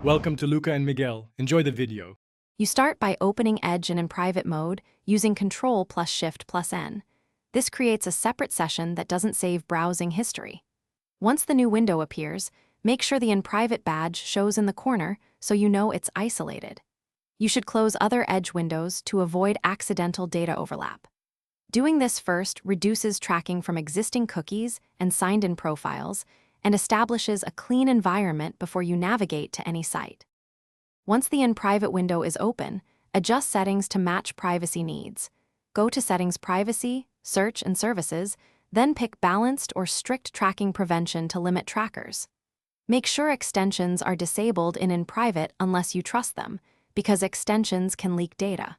Welcome to Luca and Miguel. Enjoy the video. You start by opening Edge in private mode using Control plus Shift plus N. This creates a separate session that doesn't save browsing history. Once the new window appears, make sure the in private badge shows in the corner so you know it's isolated. You should close other Edge windows to avoid accidental data overlap. Doing this first reduces tracking from existing cookies and signed-in profiles and establishes a clean environment before you navigate to any site. Once the in-private window is open, adjust settings to match privacy needs. Go to Settings Privacy, Search and Services, then pick Balanced or Strict Tracking Prevention to limit trackers. Make sure extensions are disabled in private unless you trust them, because extensions can leak data.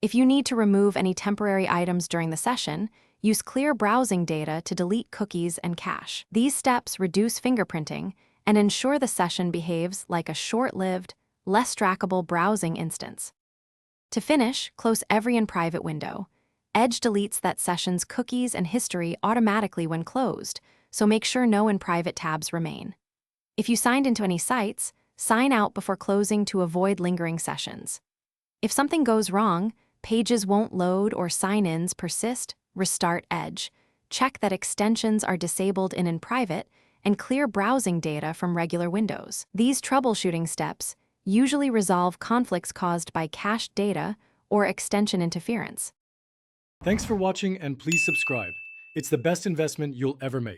If you need to remove any temporary items during the session, use Clear Browsing Data to delete cookies and cache. These steps reduce fingerprinting and ensure the session behaves like a short-lived, less trackable browsing instance. To finish, close every in-private window. Edge deletes that session's cookies and history automatically when closed, so make sure no in-private tabs remain. If you signed into any sites, sign out before closing to avoid lingering sessions. If something goes wrong, pages won't load or sign-ins persist, restart Edge. Check that extensions are disabled in private, and clear browsing data from regular windows. These troubleshooting steps usually resolve conflicts caused by cached data or extension interference. Thanks for watching and please subscribe. It's the best investment you'll ever make.